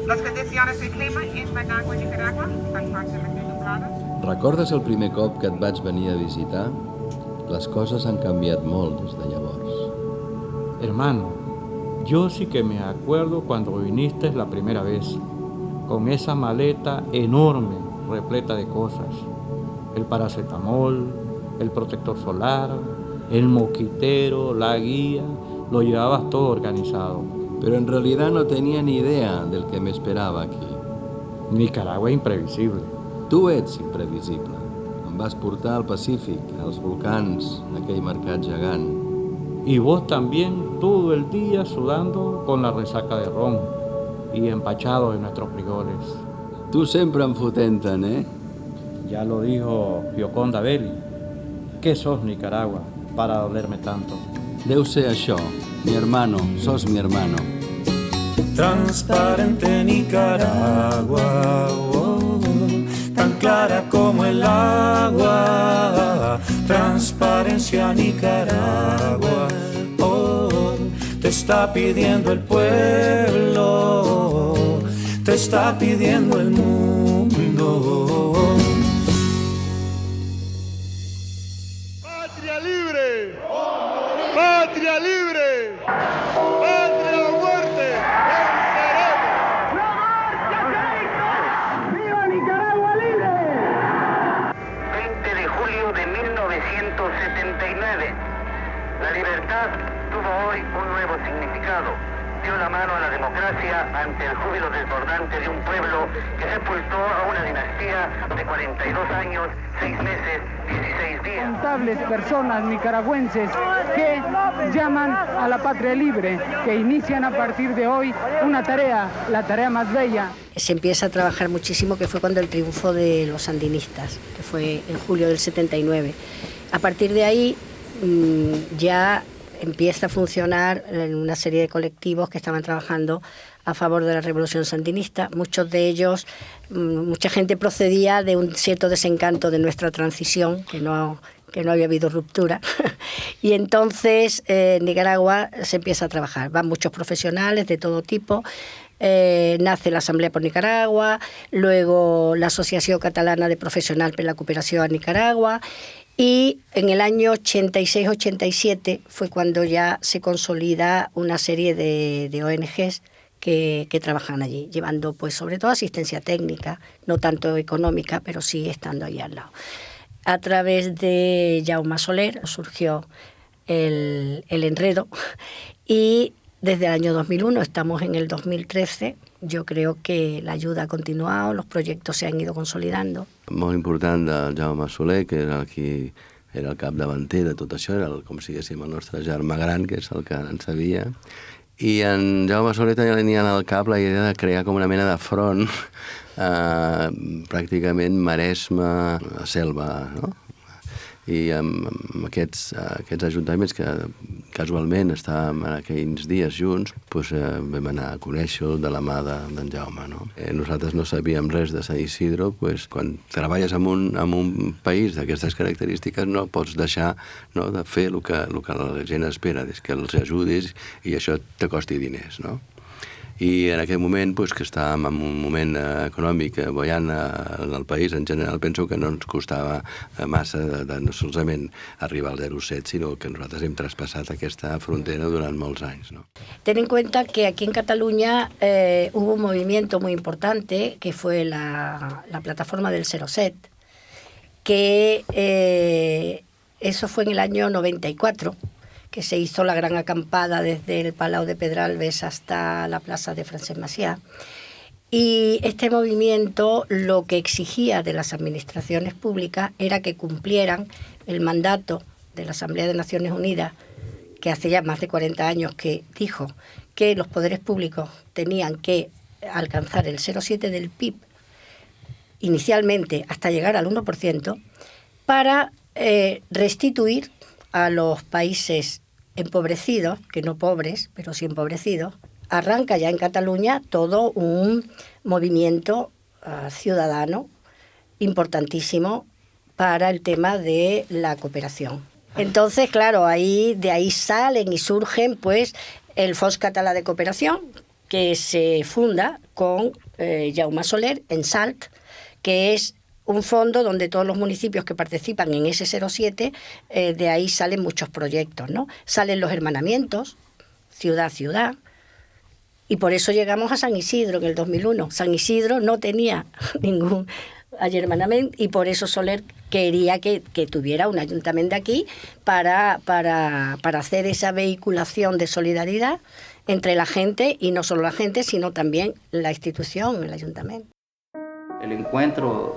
Las condiciones del clima en Managua, Nicaragua, están parcialmente nubladas. Recordes el primer cop que et vaig venir a visitar? Les coses han canviat molt des de llavors. Hermano, yo sí que me acuerdo cuando viniste la primera vez, con esa maleta enorme, repleta de cosas. El paracetamol, el protector solar, el mosquitero, la guía, lo llevabas todo organizado. Pero en realidad no tenía ni idea del que m'esperava aquí. Nicaragua es imprevisible. Tu ets imprevisible. Em vas portar al Pacífic, als volcans, a aquell mercat gegant. Y vos también todo el día sudando con la resaca de ron y empachado de nuestros frijoles. Tu sempre enfotent-te'n, eh? Ya lo dijo Gioconda Belli. ¿Qué sos Nicaragua para dolerme tanto? Deu ser això. Mi hermano, sos mi hermano. Transparente Nicaragua, oh, tan clara como el agua. Transparencia Nicaragua, oh, te está pidiendo el pueblo, te está pidiendo el mundo. ¡Patria libre! ¡Patria libre! ¡Patria o muerte! ¡Venceremos! ¡Viva Nicaragua libre! 20 de julio de 1979. La libertad tuvo hoy un nuevo significado. Dio la mano a la democracia ante el júbilo desbordante de un pueblo que sepultó a una dinastía de 42 años, 6 meses, 16 días. Contables personas nicaragüenses que llaman a la patria libre, que inician a partir de hoy una tarea, la tarea más bella. Se empieza a trabajar muchísimo, que fue cuando el triunfo de los sandinistas, que fue en julio del 79. A partir de ahí ya empieza a funcionar en una serie de colectivos que estaban trabajando a favor de la revolución sandinista. Muchos de ellos, mucha gente procedía de un cierto desencanto de nuestra transición, que no había habido ruptura. Y entonces en Nicaragua se empieza a trabajar. Van muchos profesionales de todo tipo. Nace la Asamblea por Nicaragua, luego la Asociación Catalana de Profesionales para la Cooperación a Nicaragua. Y en el año 86-87 fue cuando ya se consolida una serie de ONGs que trabajan allí, llevando pues sobre todo asistencia técnica, no tanto económica, pero sí estando ahí al lado. A través de Jaume Soler surgió el enredo y desde el año 2001, estamos en el 2013, jo crec que l'ajuda ha continuat, els projectes s'han ido consolidando. Molt important del Jaume Soler, que era el capdavanter de tot això, era com si diguéssim el nostre germà gran, que és el que en sabia. I en Jaume Soler tenia al cap la idea de crear com una mena de front, pràcticament Maresme, Selva, no? I amb aquests ajuntaments que casualment estàvem en aquells dies junts, doncs vam anar a conèixer-lo de la mà d'en Jaume. No? Nosaltres no sabíem res de Sant Isidro, doncs, quan treballes en un país d'aquestes característiques no pots deixar de fer el que la gent espera, que els ajudis i això te costi diners. No? I en aquell moment, que estàvem en un moment econòmic boiant en el país, en general, penso que no ens costava massa de no solament arribar al 0,7, sinó que nosaltres hem traspassat aquesta frontera durant molts anys. ¿No? Ten en cuenta que aquí en Cataluña hubo un movimiento muy importante, que fue la plataforma del 0,7, que eso fue en el año 94, que se hizo la gran acampada desde el Palau de Pedralbes hasta la plaza de Francesc Macià. Y este movimiento lo que exigía de las administraciones públicas era que cumplieran el mandato de la Asamblea de Naciones Unidas, que hace ya más de 40 años que dijo que los poderes públicos tenían que alcanzar el 0,7 del PIB inicialmente hasta llegar al 1% para restituir a los países empobrecidos, que no pobres, pero sí empobrecidos. Arranca ya en Cataluña todo un movimiento ciudadano importantísimo para el tema de la cooperación. Entonces, claro, de ahí salen y surgen pues el Fons Català de Cooperación, que se funda con Jaume Soler en Salt, que es un fondo donde todos los municipios que participan en ese 07, de ahí salen muchos proyectos, ¿no? Salen los hermanamientos, ciudad a ciudad, y por eso llegamos a San Isidro en el 2001. San Isidro no tenía ningún ayermanamiento y por eso Soler quería que tuviera un ayuntamiento aquí para hacer esa vehiculación de solidaridad entre la gente, y no solo la gente, sino también la institución, el ayuntamiento. El encuentro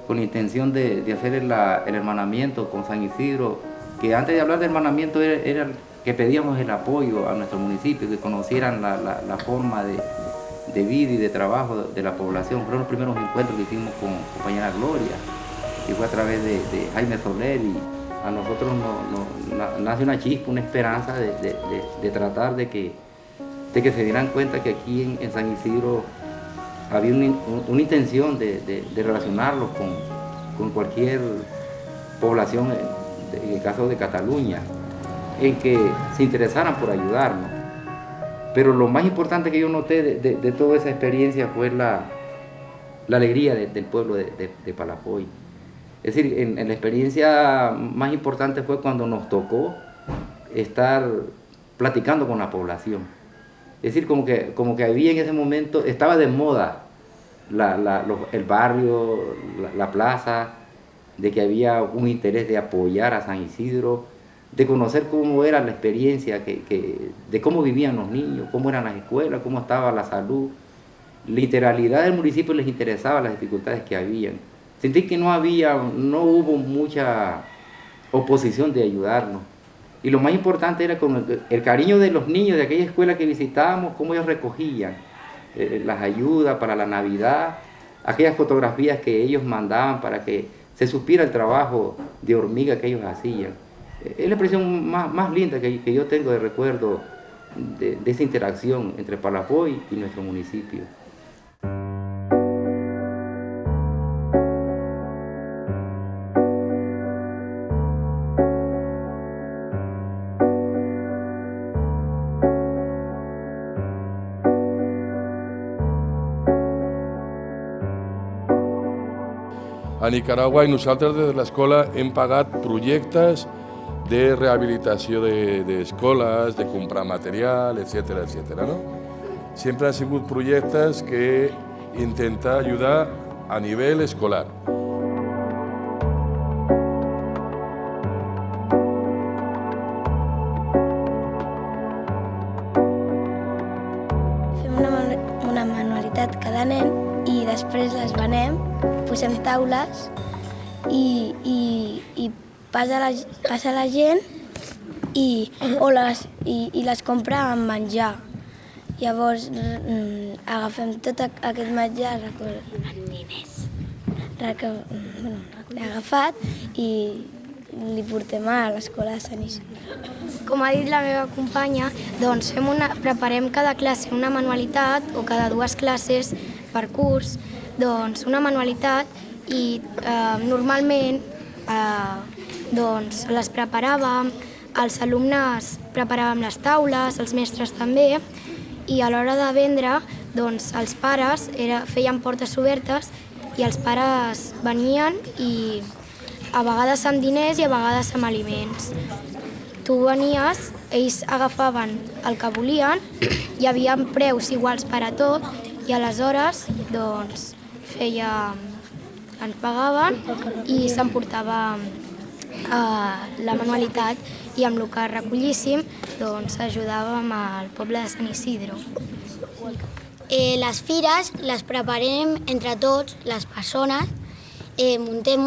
con la intención de hacer el hermanamiento con San Isidro, que antes de hablar de hermanamiento era que pedíamos el apoyo a nuestro municipio, que conocieran la forma de vida y de trabajo de la población. Fueron los primeros encuentros que hicimos con compañera Gloria, que fue a través de Jaime Soler, y a nosotros nos nace una chispa, una esperanza de tratar de que se dieran cuenta que aquí en San Isidro había una intención de relacionarlos con cualquier población, en el caso de Cataluña, en que se interesaran por ayudarnos. Pero lo más importante que yo noté de toda esa experiencia fue la alegría del pueblo de Palafoy. Es decir, en la experiencia más importante fue cuando nos tocó estar platicando con la población. Es decir, como que había en ese momento, estaba de moda el barrio, la plaza, de que había un interés de apoyar a San Isidro, de conocer cómo era la experiencia, de cómo vivían los niños, cómo eran las escuelas, cómo estaba la salud. La integralidad del municipio les interesaba las dificultades que habían. Sentí que no hubo mucha oposición de ayudarnos. Y lo más importante era con el cariño de los niños de aquella escuela que visitábamos, cómo ellos recogían las ayudas para la Navidad, aquellas fotografías que ellos mandaban para que se supiera el trabajo de hormiga que ellos hacían. Es la expresión más linda que yo tengo de recuerdo de esa interacción entre Palafoy y nuestro municipio. A Nicaragua i nosaltres des de l'escola hem pagat projectes de rehabilitació d'escoles, de comprar material, etc. ¿no? Sempre han sigut projectes que intenten ajudar a nivell escolar. Fem una manualitat cada nen i després les venem, posem taules i passa la gent i les compra amb menjar. Llavors agafem tot aquest menjar agafat i li portem a l'escola de Sant Isidre. Com ha dit la meva companya, doncs preparem cada classe una manualitat o cada 2 classes per curs, doncs una manualitat, i normalment doncs les preparàvem, els alumnes preparàvem les taules, els mestres també, i a l'hora de vendre doncs els pares feien portes obertes i els pares venien i a vegades amb diners i a vegades amb aliments. Tu venies, ells agafaven el que volien, hi havia preus iguals per a tot i aleshores doncs ens pagaven i s'emportava la manualitat i amb el que recollíssim doncs ajudàvem al poble de Sant Isidro. Les fires les preparem entre tots, les persones, muntem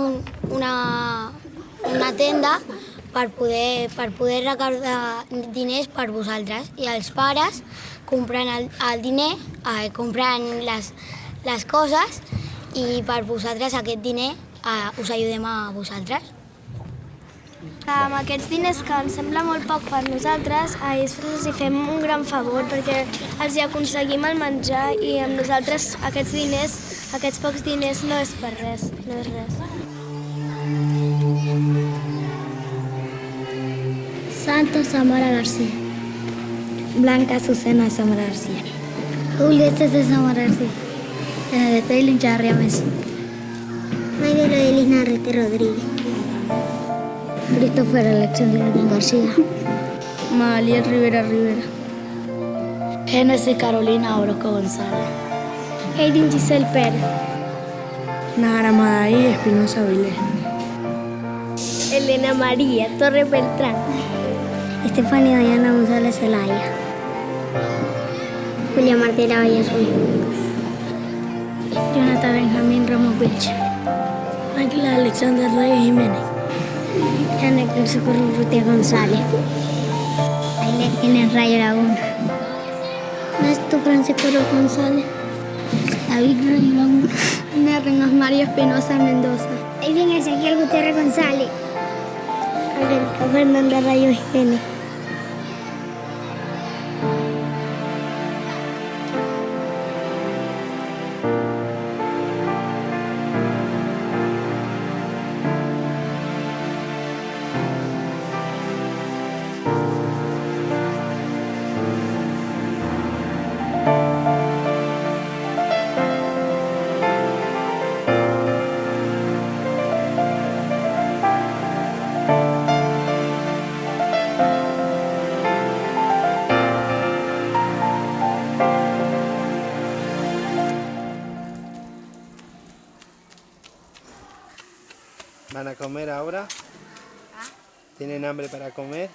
una tenda per poder recaudar diners per vosaltres i els pares compren el diner, compren les coses i per vosaltres aquest diner us ajudem a vosaltres. Amb aquests diners que ens sembla molt poc per nosaltres, a ells els fem un gran favor perquè els aconseguim el menjar i amb nosaltres aquests diners, aquests pocs diners no és per res, no és res. Santa Samara García. Blanca Azucena Samara García. Julio César Samararse. De Taylor Charria Messi. Mario de Lisna Rete Rodríguez. Christopher Alexander García. Maliel Rivera Rivera. Génesis Carolina Orozco González. Aiden Giselle Pérez. Nara Madaí Espinosa Vilés. Elena María Torres Beltrán. Estefanía Diana González Zelaya. Julia Martela Vallazón. Jonathan Benjamín Ramos Vilche. Ángela Alexander Reyes Jiménez. Ana Cruz Socorro Rutia González. Ailén Rayo Laguna. Néstor Francisco González. David Rayo Laguna. Nerrinos María Espinosa Mendoza. Ailén Ezequiel Gutiérrez González. Angélica Fernanda Rayo Jiménez. ¿Van a comer ahora? ¿Tienen hambre para comer?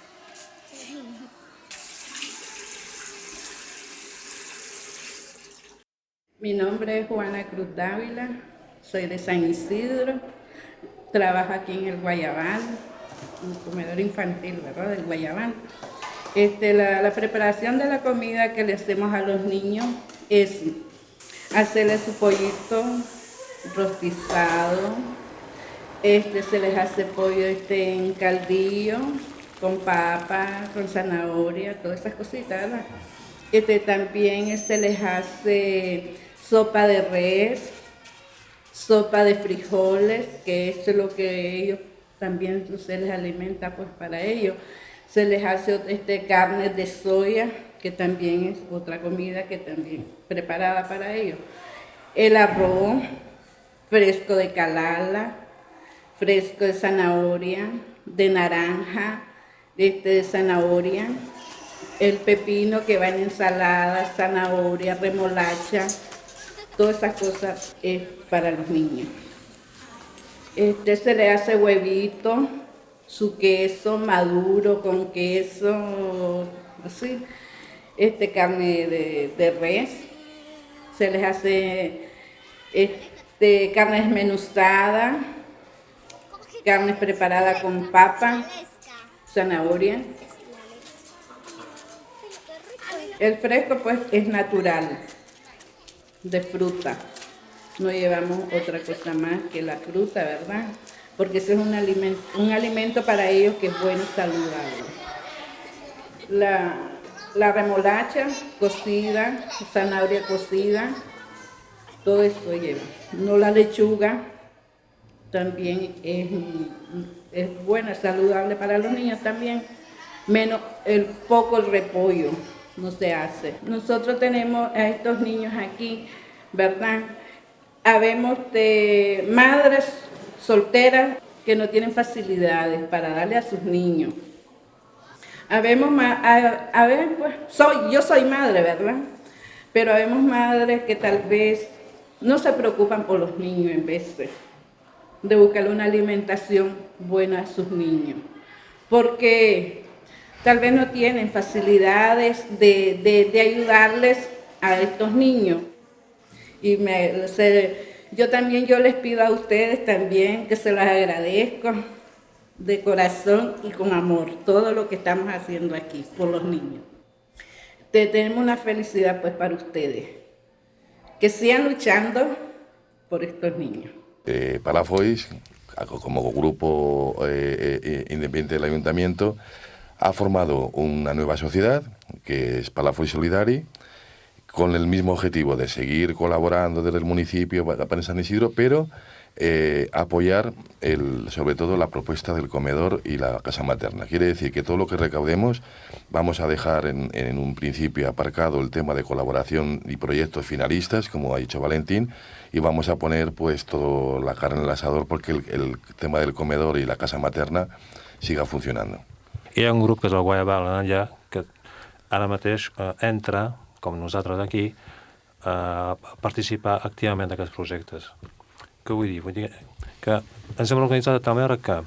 Mi nombre es Juana Cruz Dávila, soy de San Isidro, trabajo aquí en el Guayabal, un comedor infantil, ¿verdad? Del Guayabal. La preparación de la comida que le hacemos a los niños es hacerles su pollito rostizado, se les hace pollo en caldillo, con papa, con zanahoria, todas esas cositas, ¿verdad? También se les hace sopa de res, sopa de frijoles, que es lo que ellos también se les alimenta pues para ellos. Se les hace carne de soya, que también es otra comida que también preparada para ellos. El arroz fresco de calala, fresco de zanahoria, de naranja, de zanahoria, el pepino que va en ensalada, zanahoria, remolacha, todas esas cosas es para los niños. Se le hace huevito, su queso maduro con queso, así, carne de res, se les hace carne desmenuzada, carne preparada con papa, zanahoria. El fresco pues es natural, de fruta. No llevamos otra cosa más que la fruta, ¿verdad? Porque ese es un alimento para ellos que es bueno y saludable. La remolacha cocida, zanahoria cocida, todo eso lleva. No, la lechuga también es buena, saludable para los niños también, menos el repollo no se hace. Nosotros tenemos a estos niños aquí, ¿verdad? Habemos madres solteras que no tienen facilidades para darle a sus niños. Yo soy madre, ¿verdad? Pero habemos madres que tal vez no se preocupan por los niños en vez de buscar una alimentación buena a sus niños, porque tal vez no tienen facilidades de ayudarles a estos niños. Y yo les pido a ustedes también que se los agradezco de corazón y con amor todo lo que estamos haciendo aquí por los niños. Tenemos una felicidad pues para ustedes, que sigan luchando por estos niños. Palafolls, como grupo independiente del Ayuntamiento, ha formado una nueva sociedad, que es Palafolls Solidari, con el mismo objetivo de seguir colaborando desde el municipio para San Isidro, pero apoyar sobre todo la propuesta del comedor y la casa materna. Quiere decir que todo lo que recaudemos vamos a dejar en un principio aparcado el tema de colaboración y proyectos finalistas, como ha dicho Valentín, y vamos a poner pues toda la carne en el asador porque el tema del comedor y la casa materna siga funcionando. Hi ha un grup que és el Guayabal allà, que ara mateix entra, com nosaltres aquí, a participar activament d'aquests projectes. Què vull dir? Vull dir que ens hem organitzat de tal manera que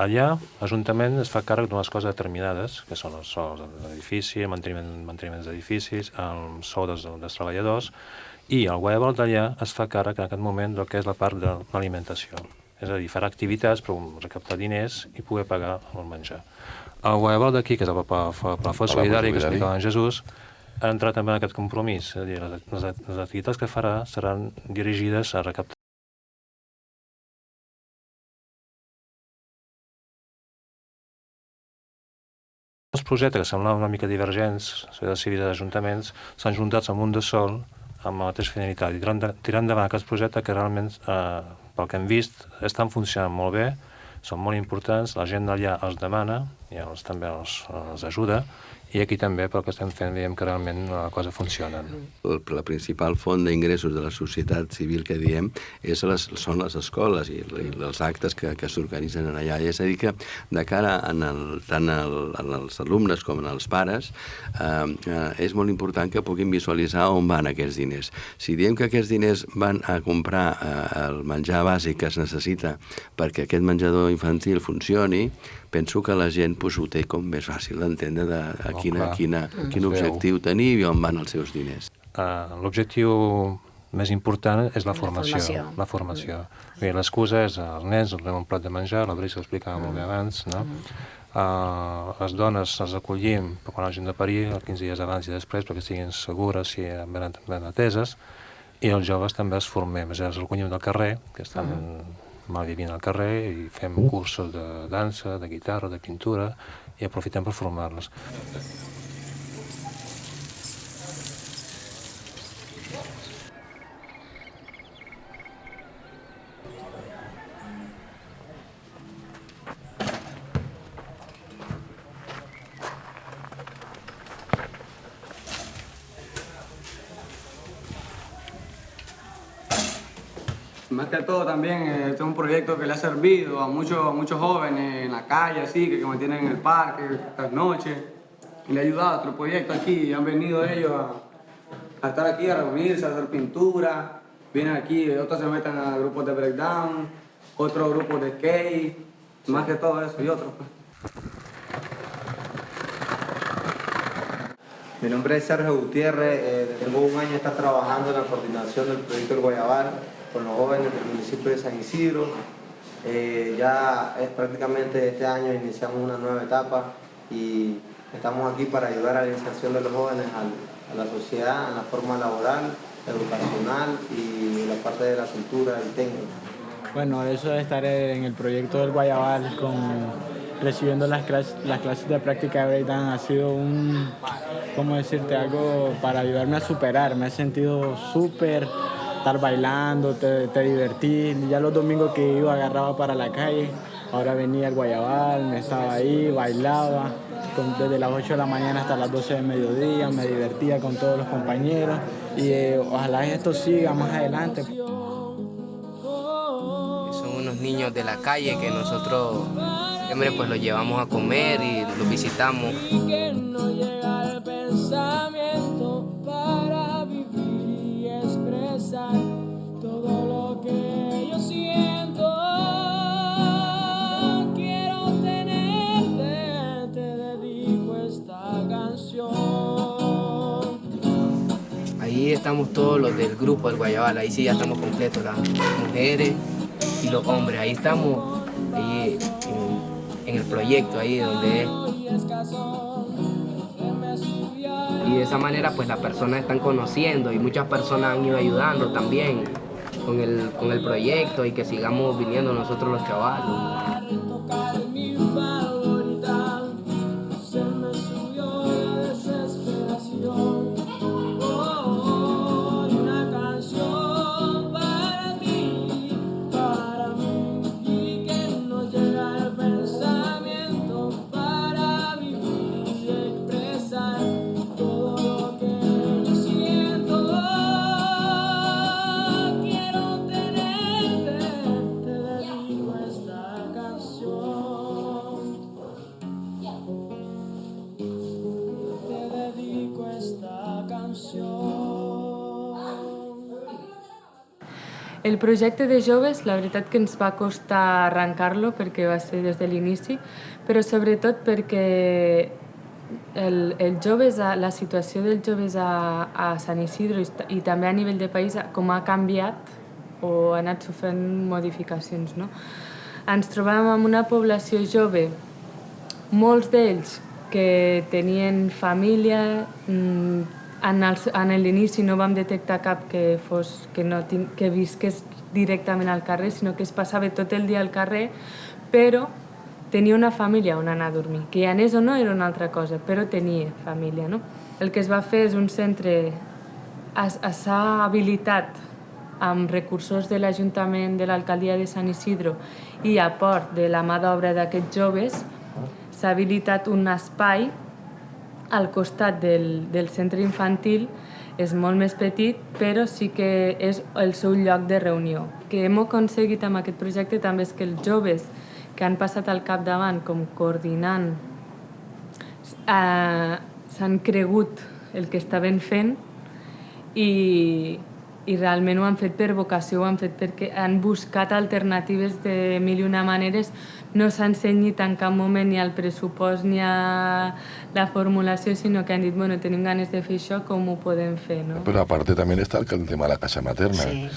allà l'Ajuntament es fa càrrec d'unes coses determinades, que són els sous de l'edifici, el manteniment d'edificis, el sou dels treballadors, i el Guayabal d'allà es fa càrrec en aquest moment del que és la part de l'alimentació. És a dir, farà activitats per recaptar diners i poder pagar el menjar. El Guayabal d'aquí, que és el Plafó Solidari que explicava en Jesús, ha entrat també en aquest compromís. És a dir, les activitats que farà seran dirigides a recaptar els projectes que semblaven una mica divergents, societats civils i ajuntaments, s'han juntat en un de sol amb la mateixa finalitat i tirar endavant aquests projectes que realment, pel que hem vist, estan funcionant molt bé, són molt importants, la gent d'allà els demana i també els ajuda, i aquí també, pel que estem fent, veiem que realment la cosa funciona. La principal font d'ingressos de la societat civil que diem són les escoles i els actes que s'organitzen allà. És a dir, que de cara tant als alumnes com als pares és molt important que puguin visualitzar on van aquests diners. Si diem que aquests diners van a comprar el menjar bàsic que es necessita perquè aquest menjador infantil funcioni, penso que la gent ho té com més fàcil d'entendre de quin objectiu tenim i on van els seus diners. L'objectiu més important és la formació. L'excusa és els nens, els donem un plat de menjar, la Brisa ho explicava molt bé abans, no? Les dones les acollim quan hagin de parir, 15 dies abans i després, perquè estiguin segures i ben ateses, i els joves també els formem, és a dir, els recollim del carrer, que estan malvivint al carrer, i fem cursos de dansa, de guitarra, de pintura, i aprofitem per formar-los. Más que todo también este es un proyecto que le ha servido a muchos jóvenes en la calle, así, que mantienen en el parque estas noches. Y le ha ayudado a otro proyecto aquí, y han venido ellos a estar aquí, a reunirse, a hacer pintura. Vienen aquí, otros se meten a grupos de breakdown, otros grupos de skate, más que todo eso y otros. Mi nombre es Sergio Gutiérrez, tengo un año de estar trabajando en la coordinación del proyecto El Guayabal con los jóvenes del municipio de San Isidro. Ya es prácticamente este año iniciamos una nueva etapa y estamos aquí para ayudar a la inserción de los jóvenes a la sociedad, en la forma laboral, educacional y la parte de la cultura y técnica. Bueno, eso de estar en el proyecto del Guayabal recibiendo las clases de práctica de breakdance ha sido algo para ayudarme a superar. Me he sentido súper, estar bailando, te divertí. Ya los domingos que iba agarraba para la calle, ahora venía el Guayabal, me estaba ahí, bailaba desde las 8 de la mañana hasta las 12 del mediodía, me divertía con todos los compañeros y ojalá esto siga más adelante. Son unos niños de la calle que nosotros siempre pues los llevamos a comer y los visitamos. Todo lo que yo siento, quiero tenerte, te dedico esta canción. Ahí estamos todos los del grupo del Guayabal, ahí sí ya estamos completos, las mujeres y los hombres, ahí estamos ahí en el proyecto, ahí donde es. Y de esa manera pues las personas están conociendo y muchas personas han ido ayudando también con el proyecto y que sigamos viniendo nosotros los chavalos. Una canción para ti, para El projecte de joves, la veritat que ens va costar arrencar-lo perquè va ser des de l'inici, però sobretot perquè la situació dels joves a Sant Isidro i també a nivell de país com ha canviat o ha anat sofrint modificacions, no? Ens trobàvem amb una població jove, molts d'ells que tenien família. En l'inici no vam detectar cap que visqués directament al carrer, sinó que es passava tot el dia al carrer, però tenia una família on anar a dormir. Que hi anés o no era una altra cosa, però tenia família, no? El que es va fer és un centre, s'ha habilitat amb recursos de l'Ajuntament de l'Alcaldia de Sant Isidro i aport de la mà d'obra d'aquests joves, s'ha habilitat un espai al costat del centre infantil. És molt més petit, però sí que és el seu lloc de reunió. Que hem aconseguit amb aquest projecte també és que els joves que han passat al capdavant com coordinant s'han cregut el que estaven fent i realment ho han fet per vocació, ho han fet perquè han buscat alternatives de mil i una maneres. No s'han cenyit en cap moment ni al pressupost ni a la formulació, sino que han dit, bueno, tenim ganes de fer això, com ho podem fer, ¿no? Pero aparte también está el tema de la casa materna. Sí.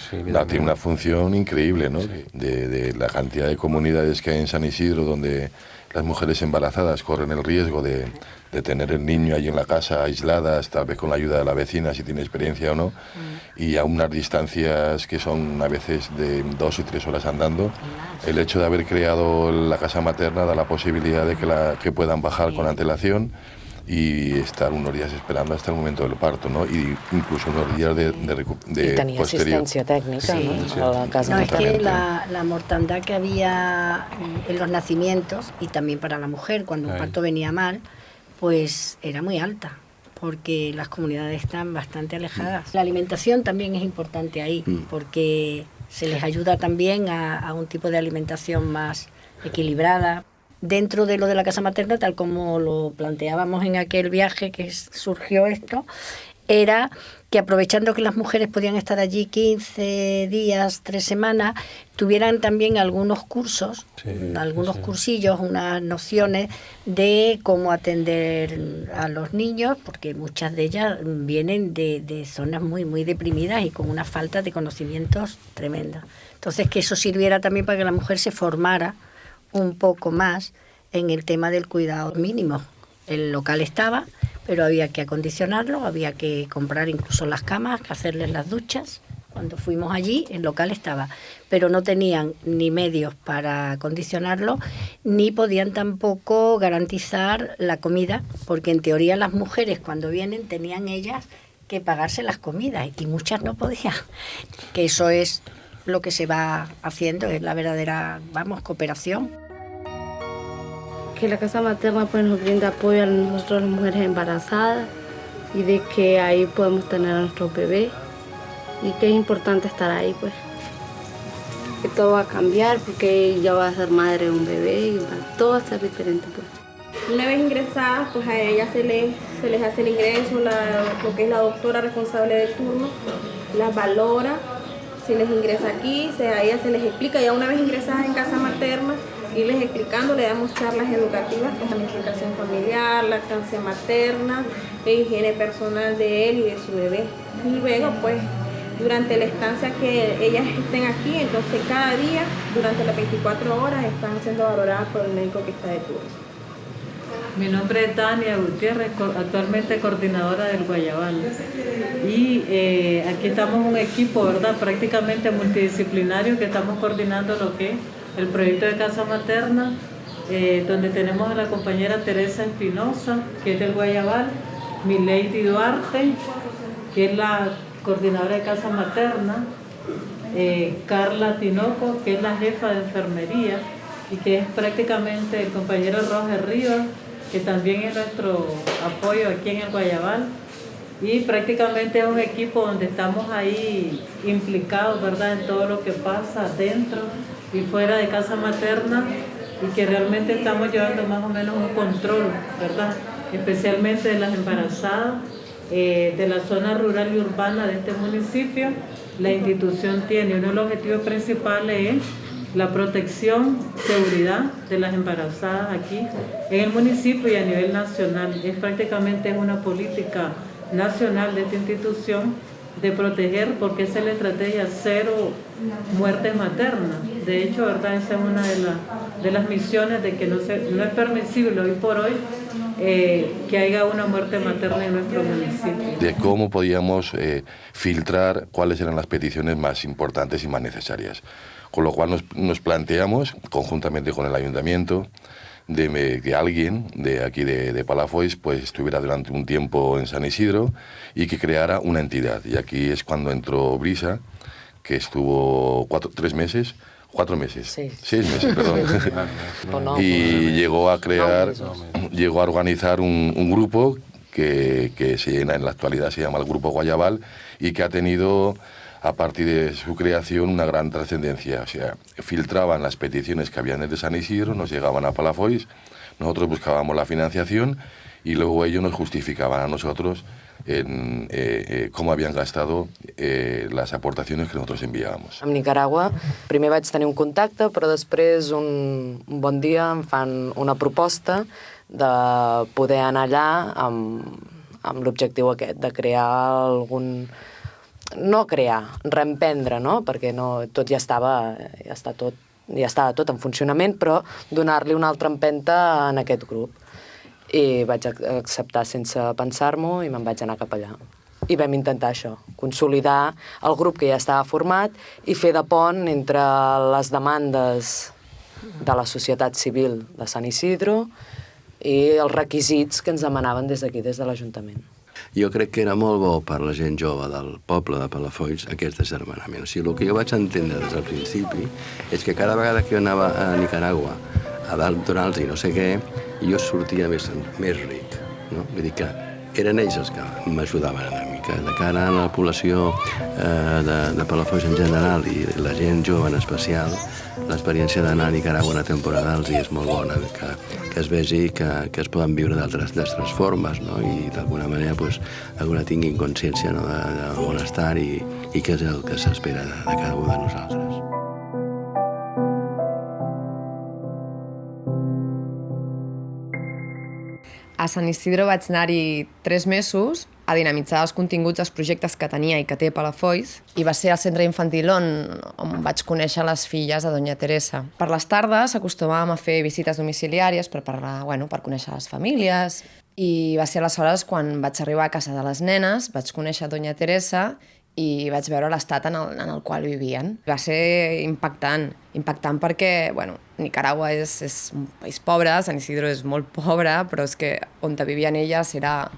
Tiene una función increíble, ¿no? Sí. De la cantidad de comunidades que hay en San Isidro donde las mujeres embarazadas corren el riesgo de tener el niño ahí en la casa, aisladas, tal vez con la ayuda de la vecina, si tiene experiencia o no, y a unas distancias que son a veces de 2 y 3 horas andando. El hecho de haber creado la casa materna da la posibilidad de que puedan bajar con antelación y estar unos días esperando hasta el momento del parto, ¿no? Y incluso unos días de I tenir posterior. assistència tècnica, Sí, ¿no? sí. A la casa No, es que materna. la mortandad que había en los nacimientos y también para la mujer cuando un parto venía mal, pues era muy alta, porque las comunidades están bastante alejadas. La alimentación también es importante ahí, porque se les ayuda también a un tipo de alimentación más equilibrada. Dentro de lo de la casa materna, tal como lo planteábamos en aquel viaje que surgió esto, era que aprovechando que las mujeres podían estar allí 15 días, 3 semanas, tuvieran también algunos cursos, cursillos, unas nociones de cómo atender a los niños, porque muchas de ellas vienen de zonas muy, muy deprimidas y con una falta de conocimientos tremenda. Entonces, que eso sirviera también para que la mujer se formara un poco más en el tema del cuidado mínimo. El local estaba, pero había que acondicionarlo, había que comprar incluso las camas, que hacerles las duchas. Cuando fuimos allí, el local estaba, pero no tenían ni medios para acondicionarlo, ni podían tampoco garantizar la comida, porque en teoría las mujeres cuando vienen tenían ellas que pagarse las comidas y muchas no podían. Que eso es lo que se va haciendo, es la verdadera, cooperación. Que la casa materna pues, nos brinda apoyo a nosotros las mujeres embarazadas y de que ahí podemos tener a nuestros bebés y que es importante estar ahí, pues. Que todo va a cambiar porque ya va a ser madre de un bebé y todo va a ser diferente, pues. Una vez ingresadas, pues a ellas se les hace el ingreso, lo que es la doctora responsable del turno, las valora, se les ingresa aquí, a ellas se les explica, ya una vez ingresadas en casa materna, irles explicando, le damos charlas educativas, que es planificación familiar, lactancia materna, e higiene personal de él y de su bebé. Y luego, pues, durante la estancia que ellas estén aquí, entonces cada día, durante las 24 horas, están siendo valoradas por el médico que está de turno. Mi nombre es Tania Gutiérrez, actualmente coordinadora del Guayabal. Y aquí estamos un equipo, ¿verdad?, prácticamente multidisciplinario que estamos coordinando lo que es el proyecto de casa materna, donde tenemos a la compañera Teresa Espinosa, que es del Guayabal, Milady Duarte, que es la coordinadora de casa materna, Carla Tinoco, que es la jefa de enfermería, y que es prácticamente el compañero Roger Rivas, que también es nuestro apoyo aquí en el Guayabal. Y prácticamente es un equipo donde estamos ahí implicados, ¿verdad?, en todo lo que pasa dentro y fuera de casa materna, y que realmente estamos llevando más o menos un control, ¿verdad?, especialmente de las embarazadas de la zona rural y urbana de este municipio, la institución tiene. Uno de los objetivos principales es la protección, seguridad de las embarazadas aquí en el municipio y a nivel nacional. Es prácticamente una política nacional de esta institución de proteger, porque esa es la estrategia cero muertes maternas. De hecho, ¿verdad? Esa es una de las misiones de que no es permisible hoy por hoy que haya una muerte materna en nuestro municipio. De cómo podíamos filtrar cuáles eran las peticiones más importantes y más necesarias. Con lo cual nos planteamos, conjuntamente con el ayuntamiento, de que alguien de aquí de Palafolls pues estuviera durante un tiempo en San Isidro y que creara una entidad. Y aquí es cuando entró Brisa, que estuvo 4 meses, perdón. Y llegó a organizar un grupo que en la actualidad se llama el Grupo Guayabal y que ha tenido, a partir de su creación, una gran trascendencia. O sea, filtraban las peticiones que habían desde San Isidro, nos llegaban a Palafolls, nosotros buscábamos la financiación y luego ellos nos justificaban a nosotros en cómo habían gastado les aportacions que nosaltres enviàvem. Amb Nicaragua, primer vaig tenir un contacte, però després un bon dia em fan una proposta de poder anar allà amb l'objectiu aquest, de crear algun... No crear, reemprendre, no? Perquè tot ja estava tot en funcionament, però donar-li una altra empenta en aquest grup. I vaig acceptar sense pensar-m'ho i me'n vaig anar cap allà. I vam intentar això, consolidar el grup que ja estava format i fer de pont entre les demandes de la societat civil de Sant Isidro i els requisits que ens demanaven des d'aquí, des de l'Ajuntament. Jo crec que era molt bo per la gent jove del poble de Palafolls aquest agermanament. O sigui, el que jo vaig entendre des del principi és que cada vegada que jo anava a Nicaragua a donar-los i no sé què, jo sortia més ric, no? Vull dir que eren ells els que m'ajudaven una mica. De cara a la població de Palafolls en general i la gent jove en especial, l'experiència d'anar a Nicaragua una temporada els és molt bona, que es vegi que es poden viure d'altres formes, no? I d'alguna manera tinguin consciència del benestar i què és el que s'espera de cada un de nosaltres. A Sant Isidro vaig anar-hi 3 mesos a dinamitzar els continguts dels projectes que tenia i que té Palafolls, i va ser al centre infantil on vaig conèixer les filles de Doña Teresa. Per les tardes acostumàvem a fer visites domiciliàries per conèixer les famílies, i va ser aleshores quan vaig arribar a casa de les nenes, vaig conèixer Doña Teresa i vaig veure l'estat en el qual vivien. Va ser impactant perquè, Nicaragua és un país pobre, Sant Isidro és molt pobre, però és que on vivien elles era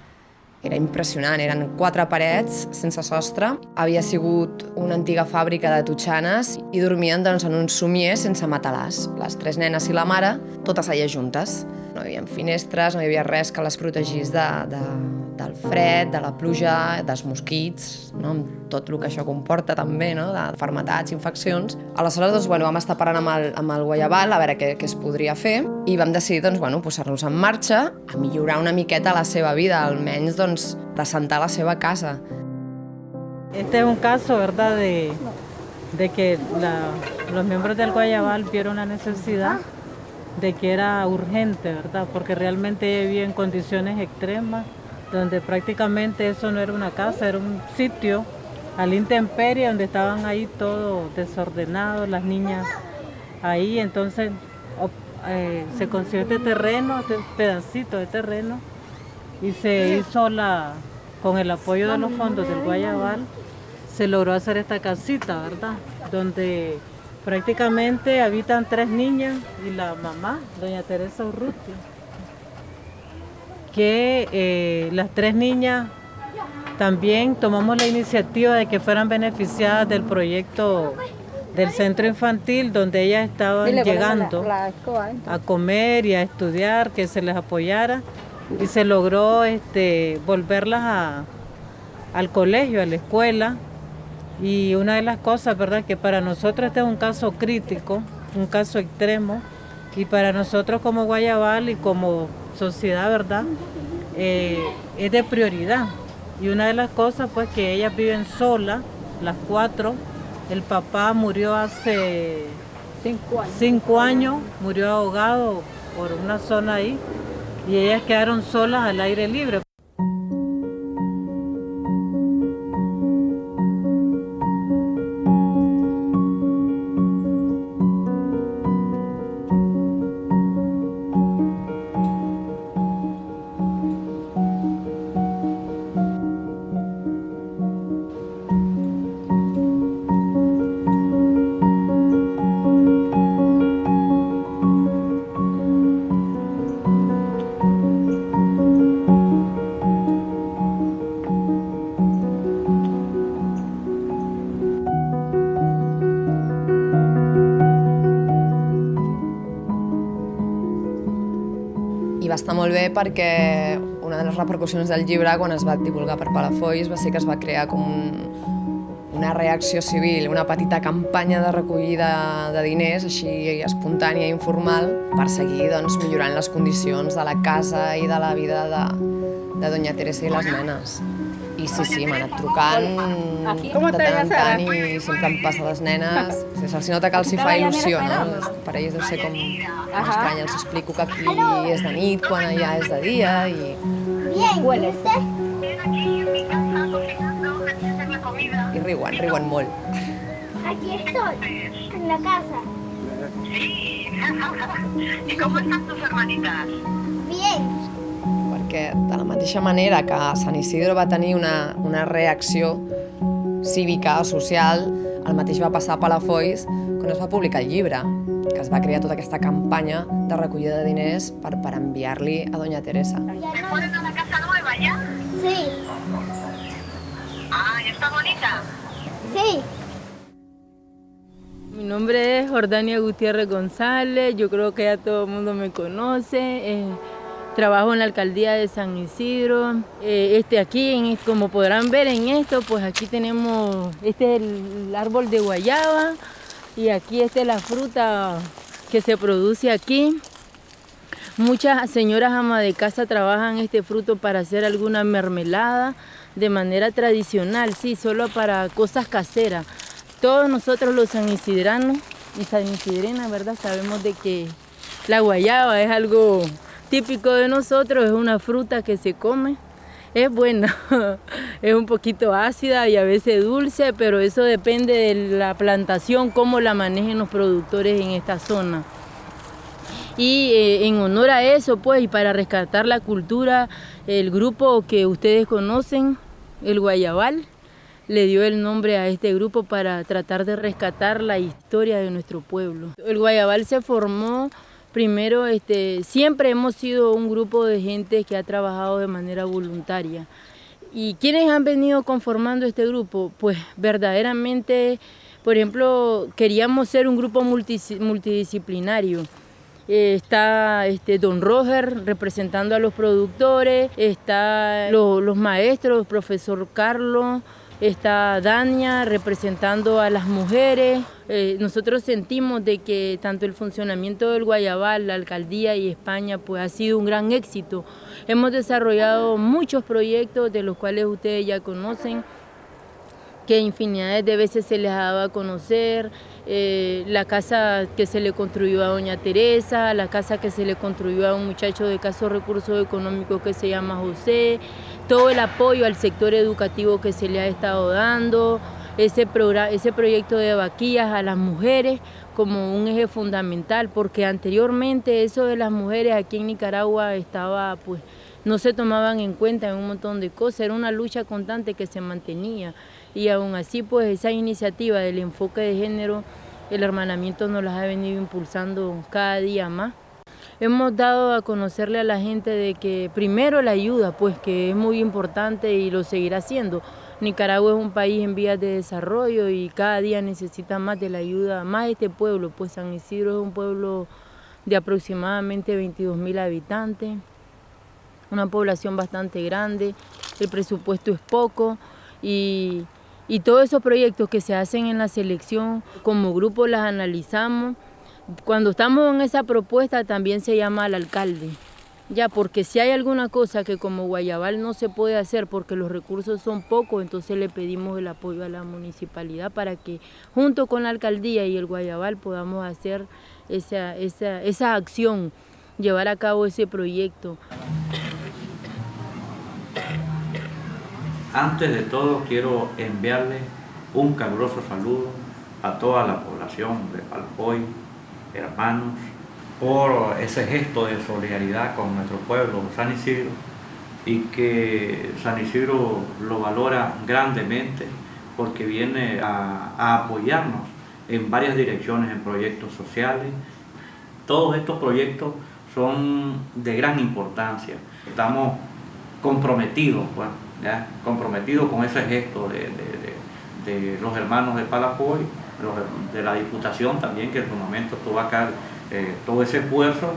impressionant. Eren 4 parets sense sostre. Havia sigut una antiga fàbrica de totxanes i dormien en un somier sense matalàs. Les 3 nenes i la mare, totes allà juntes. No hi havia finestres, no hi havia res que les protegís del fred, de la pluja, dels mosquits, amb tot el que això comporta també, de malalties, infeccions. Aleshores vam estar parlant amb el Guayabal a veure què es podria fer i vam decidir posar-nos en marxa a millorar una miqueta la seva vida, almenys d'assentar la seva casa. Este es un caso, ¿verdad?, de que los miembros del Guayabal vieron la necesidad de que era urgente, ¿verdad?, porque realmente vivía en condiciones extremas, donde prácticamente eso no era una casa, era un sitio a la intemperie, donde estaban ahí todos desordenados, las niñas ahí. Entonces se consiguió este terreno, este pedacito de terreno, y se hizo con el apoyo de los fondos del Guayabal, se logró hacer esta casita, ¿verdad?, donde prácticamente habitan 3 niñas y la mamá, Doña Teresa Urrutia, que las 3 niñas también tomamos la iniciativa de que fueran beneficiadas del proyecto del centro infantil, donde ellas estaban llegando a comer y a estudiar, que se les apoyara, y se logró volverlas al colegio, a la escuela. Y una de las cosas, ¿verdad?, que para nosotros este es un caso crítico, un caso extremo, y para nosotros como Guayabal y como sociedad, ¿verdad?, es de prioridad. Y una de las cosas, pues, que ellas viven solas, las 4. El papá murió hace 5 años, murió ahogado por una zona ahí y ellas quedaron solas al aire libre. Va estar molt bé perquè una de les repercussions del llibre, quan es va divulgar per Palafolls, va ser que es va crear com una reacció civil, una petita campanya de recollida de diners, així espontània i informal, per seguir millorant les condicions de la casa i de la vida de Doña Teresa i les nenes. I sí, m'ha anat trucant de tant en tant i sempre em passa les nenes. Se'ls nota que els hi fa il·lusió, no? Per ells deu ser com estrany, els explico que aquí és de nit, quan allà és de dia i... I riuen molt. Aquí estoy, en la casa. Sí. ¿Y cómo están tus hermanitas? Bien. Perquè de la mateixa manera que Sant Isidro va tenir una reacció cívica, social, el mateix va passar a Palafolls quan es va publicar el llibre, que es va crear tota aquesta campanya de recollida de diners per enviar-li a Doña Teresa. ¿Se ponen a la casa nueva ya? Sí. Ah, ¿y está bonita? Sí. Mi nombre es Jordania Gutiérrez González, yo creo que ya todo el mundo me conoce. Trabajo en la alcaldía de San Isidro. Aquí, como podrán ver en esto, pues aquí tenemos, este es el árbol de guayaba y aquí esta es la fruta que se produce aquí. Muchas señoras amas de casa trabajan este fruto para hacer alguna mermelada de manera tradicional, sí, solo para cosas caseras. Todos nosotros los sanisidrenos y sanisidrenas, ¿verdad? Sabemos de que la guayaba es algo típico de nosotros, es una fruta que se come, es buena, es un poquito ácida y a veces dulce, pero eso depende de la plantación, cómo la manejen los productores en esta zona. Y en honor a eso, pues, y para rescatar la cultura, el grupo que ustedes conocen, el Guayabal, le dio el nombre a este grupo para tratar de rescatar la historia de nuestro pueblo. El Guayabal se formó primero, siempre hemos sido un grupo de gente que ha trabajado de manera voluntaria. ¿Y quiénes han venido conformando este grupo? Pues verdaderamente, por ejemplo, queríamos ser un grupo multidisciplinario. Está don Roger representando a los productores, está los maestros, profesor Carlos, está Dania representando a las mujeres. Nosotros sentimos de que tanto el funcionamiento del Guayabal, la alcaldía y España pues ha sido un gran éxito. Hemos desarrollado muchos proyectos de los cuales ustedes ya conocen, que infinidades de veces se les ha dado a conocer, la casa que se le construyó a Doña Teresa, la casa que se le construyó a un muchacho de escasos recursos económicos que se llama José, todo el apoyo al sector educativo que se le ha estado dando, ese proyecto de vaquillas a las mujeres como un eje fundamental, porque anteriormente eso de las mujeres aquí en Nicaragua estaba, pues, no se tomaban en cuenta en un montón de cosas, era una lucha constante que se mantenía. Y aún así, pues esa iniciativa del enfoque de género, el hermanamiento nos las ha venido impulsando cada día más. Hemos dado a conocerle a la gente de que primero la ayuda, pues que es muy importante y lo seguirá haciendo. Nicaragua es un país en vías de desarrollo y cada día necesita más de la ayuda, más este pueblo, pues San Isidro es un pueblo de aproximadamente 22.000 habitantes, una población bastante grande, el presupuesto es poco y todos esos proyectos que se hacen en la selección, como grupo las analizamos. Cuando estamos en esa propuesta también se llama al alcalde Ya, porque si hay alguna cosa que como Guayabal no se puede hacer porque los recursos son pocos, entonces le pedimos el apoyo a la municipalidad para que junto con la alcaldía y el Guayabal podamos hacer esa acción, llevar a cabo ese proyecto. Antes de todo quiero enviarle un caluroso saludo a toda la población de Palpoy, hermanos, por ese gesto de solidaridad con nuestro pueblo, San Isidro, y que San Isidro lo valora grandemente porque viene a apoyarnos en varias direcciones, en proyectos sociales. Todos estos proyectos son de gran importancia. Estamos comprometidos, pues, ¿ya? Comprometidos con ese gesto de los hermanos de Palpoy, de la Diputación también, que en su momento tuvo acá todo ese esfuerzo,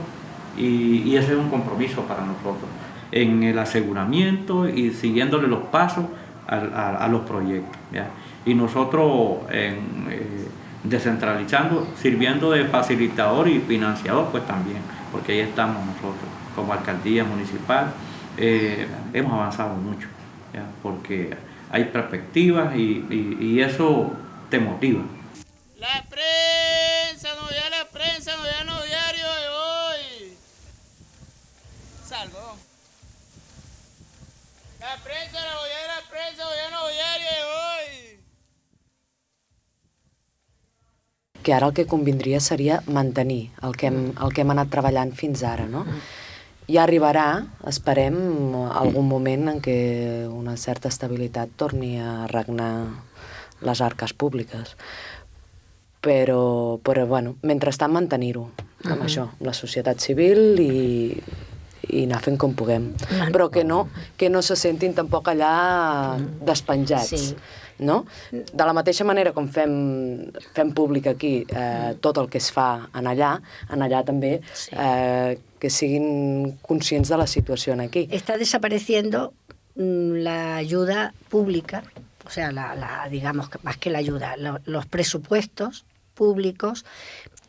y ese es un compromiso para nosotros en el aseguramiento y siguiéndole los pasos a los proyectos, ¿ya? Y nosotros descentralizando, sirviendo de facilitador y financiador, pues también, porque ahí estamos nosotros como alcaldía municipal. Hemos avanzado mucho, ¿ya? Porque hay perspectivas y eso te motiva. La prensa, no ya la prensa, no ya no diario de hoy. Salgo. La prensa, la prensa, no ya no diario de hoy. Que ara el que convindria seria mantenir el que hem anat treballant fins ara, no? Ja arribarà, esperem, algun moment en què una certa estabilitat torni a regnar les arques públiques. Però bueno, mentrestant mantenir-ho, amb això, amb la societat civil i anar fent com puguem. Però que no se sentin tampoc allà despenjats, no? De la mateixa manera com fem públic aquí tot el que es fa en allà també, que siguin conscients de la situació aquí. Está desapareciendo la ayuda pública, o sea, digamos, más que la ayuda, los presupuestos públicos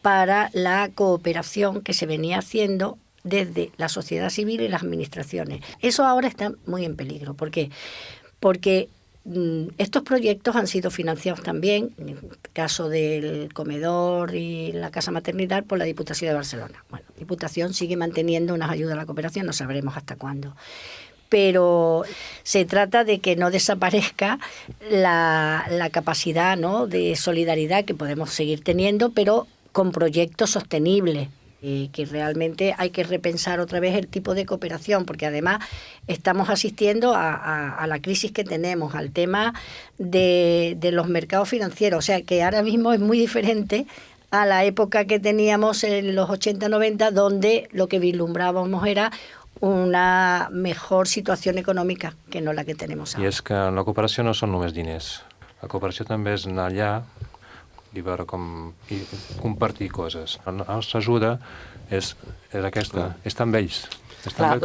para la cooperación que se venía haciendo desde la sociedad civil y las administraciones. Eso ahora está muy en peligro. ¿Por qué? Porque estos proyectos han sido financiados también, en el caso del comedor y la casa maternidad, por la Diputación de Barcelona. Bueno, la Diputación sigue manteniendo unas ayudas a la cooperación, no sabremos hasta cuándo. Pero se trata de que no desaparezca la capacidad, ¿no?, de solidaridad que podemos seguir teniendo, pero con proyectos sostenibles. Que realmente hay que repensar otra vez el tipo de cooperación, porque además estamos asistiendo a la crisis que tenemos, al tema de los mercados financieros, o sea que ahora mismo es muy diferente a la época que teníamos en los 80-90, donde lo que vislumbrábamos era una mejor situació econòmica que no la que tenemos ara. I és que la cooperació no són només diners. La cooperació també és anar allà i veure com i compartir coses. La nostra ajuda és aquesta, està amb ells. Clar,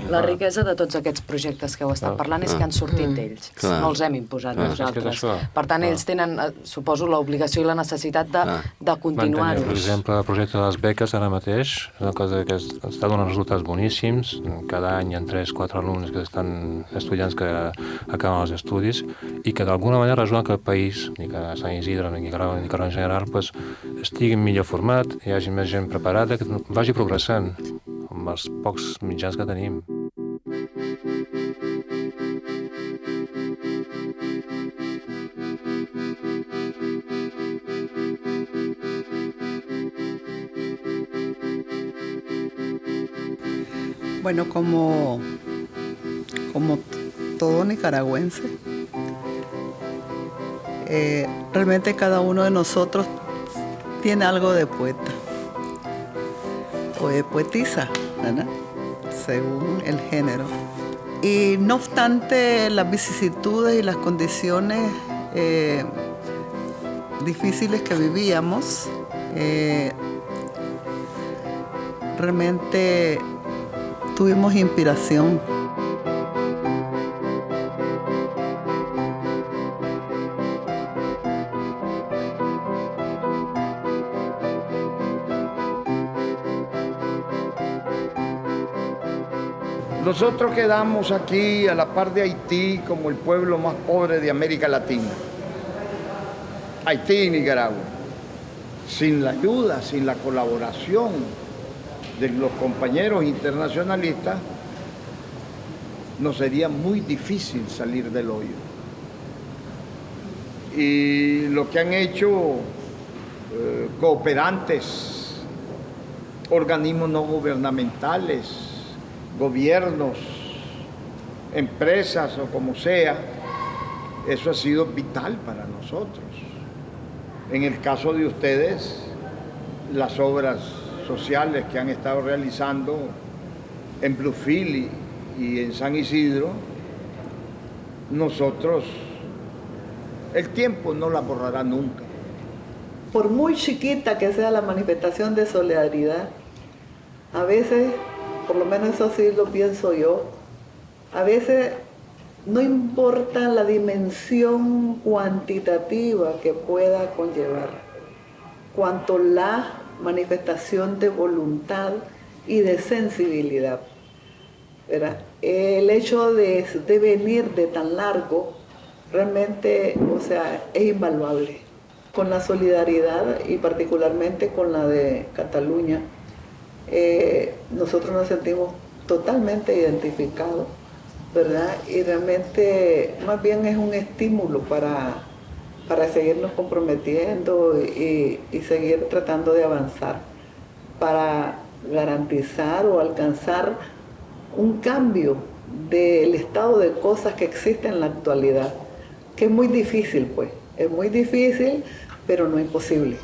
la riquesa de tots aquests projectes que heu estat parlant és que han sortit d'ells, no els hem imposat nosaltres. Per tant, ells tenen, suposo, l'obligació i la necessitat de continuar-ho. Per exemple, el projecte de les beques ara mateix és una cosa que està donant resultats boníssims. Cada any hi ha 3-4 alumnes que estan estudiants que acaben els estudis i que d'alguna manera ajuda que el país, ni que Sant Isidre ni Nicaragua en general, estigui millor format, hi hagi més gent preparada, que vagi progressant amb els pocs mitjans que tenim. Bueno, como todo nicaragüense, realmente cada uno de nosotros tiene algo de poeta o de poetisa, ¿verdad?, según el género. Y no obstante las vicisitudes y las condiciones difíciles que vivíamos, realmente tuvimos inspiración. Nosotros quedamos aquí a la par de Haití como el pueblo más pobre de América Latina. Haití y Nicaragua. Sin la ayuda, sin la colaboración de los compañeros internacionalistas, nos sería muy difícil salir del hoyo. Y lo que han hecho cooperantes, organismos no gubernamentales, gobiernos, empresas o como sea, eso ha sido vital para nosotros. En el caso de ustedes, las obras sociales que han estado realizando en Bluefield y en San Isidro, nosotros, el tiempo no la borrará nunca. Por muy chiquita que sea la manifestación de solidaridad, a veces, por lo menos eso sí lo pienso yo, a veces no importa la dimensión cuantitativa que pueda conllevar, cuanto la manifestación de voluntad y de sensibilidad, ¿verdad? El hecho de venir de tan largo realmente, o sea, es invaluable. Con la solidaridad y particularmente con la de Cataluña, nosotros nos sentimos totalmente identificados, ¿verdad? Y realmente más bien es un estímulo para seguirnos comprometiendo y seguir tratando de avanzar para garantizar o alcanzar un cambio del estado de cosas que existe en la actualidad, que es muy difícil, pues, es muy difícil, pero no imposible.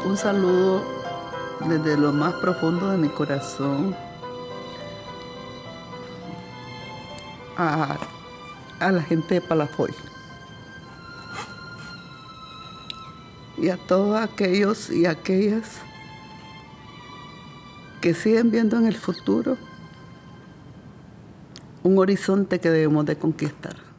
Un saludo desde lo más profundo de mi corazón a la gente de Palafoy y a todos aquellos y aquellas que siguen viendo en el futuro un horizonte que debemos de conquistar.